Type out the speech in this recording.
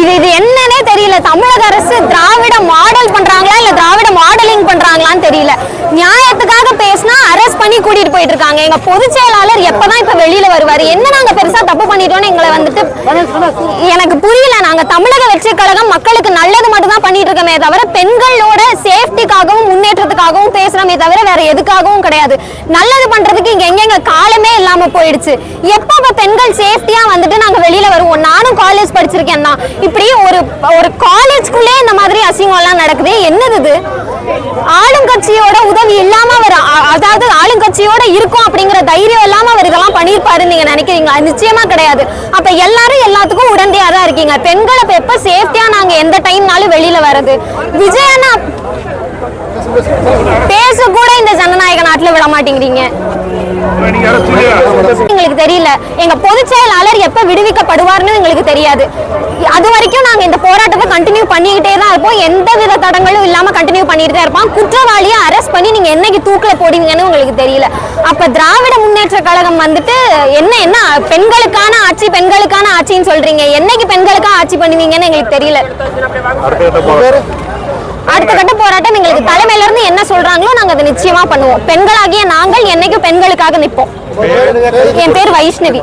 இது என்னன்னே தெரியல. தமிழக அரசு திராவிட மாடல் பண்றாங்களா இல்ல திராவிட மாடலிங் பண்றாங்களான்னு தெரியல. நியாயத்துக்காக பேசினா அரெஸ்ட் பண்ணி கூட்டிட்டு போயிட்டு இருக்காங்க. எங்க பொதுச் செயலாளர் எப்பதான் இப்ப வெளியில வருவாரு? என்ன நாங்க பெருசா தப்பு பண்ணிட்டோம்னு எங்களை வந்துட்டு எனக்கு புரியல. நாங்க தமிழக வெற்றி கழகம் மக்களுக்கு நல்லது மட்டும் தான் பண்ணிட்டு இருக்கோமே தவிர பெண்களோட சேஃப்டிக்காகவும் முன்னேற்றத்துக்காகவும் பேசுறோமே தவிர வேற எதுக்காகவும் கிடையாது. நல்லது பண்றதுக்கு இங்க எங்க காலமே இல்லாம போயிடுச்சு. எப்ப பெண்கள் சேஃப்டியா வந்துட்டு நாங்க வெளியில வருவோம்? நானும் காலேஜ் படிச்சிருக்கேன் தான். இப்படி ஒரு காலேஜ்குள்ளே இந்த மாதிரி அசிங்கம் எல்லாம் நடக்குது. என்னது இது? ஆளுங்கட்சியோட உதவி இல்லாம அவர், அதாவது ஆளுங்கட்சியோட இருக்கும் அப்படிங்கிற தைரியம் இல்லாம அவர் இதெல்லாம் பண்ணிருப்பாரு நீங்க நினைக்கிறீங்களா? நிச்சயமா கிடையாது. அப்ப எல்லாரும் எல்லாத்துக்கும் உடந்தையா தான் இருக்கீங்க. பெண்களை எப்ப சேஃப்டியா நாங்க எந்த டைம்னாலும் வெளியில வர்றது? விஜயண்ணா பேச கூட இந்த ஜனநாயக நாட்டுல விட மாட்டேங்கிறீங்க. எங்களுக்கு தெரியல. எங்க பொதுச் செயலாளர் எப்ப விடுவிக்கப்படுவார்னு எங்களுக்கு தெரியாது. அது வரைக்கும் நாங்க இந்த போராட்டத்தை கண்டினியூ பண்ணிக்கிட்டே தான் இருப்போம். எந்த வித தடங்களும் இல்லாம கண்டினியூ பண்ணிட்டு தான் இருப்போம். குற்றவாளியை அரெஸ்ட் பண்ணி நீங்க என்னைக்கு தூக்கில போடுவீங்கன்னு உங்களுக்கு தெரியல. அப்ப திராவிட முன்னேற்ற கழகம் வந்துட்டு என்ன பெண்களுக்கான ஆட்சி பெண்களுக்கான ஆட்சின்னு சொல்றீங்க. என்னைக்கு பெண்களுக்காக ஆட்சி பண்ணுவீங்கன்னு எங்களுக்கு தெரியல. அடுத்த கட்ட போராட்டம் எங்களுக்கு தலைமையில இருந்து என்ன சொல்றாங்களோ நாங்க அதை நிச்சயமா பண்ணுவோம். பெண்களாகிய நாங்கள் என்னைக்கு பெண்களுக்காக நிற்போம். என் பேர் வைஷ்ணவி.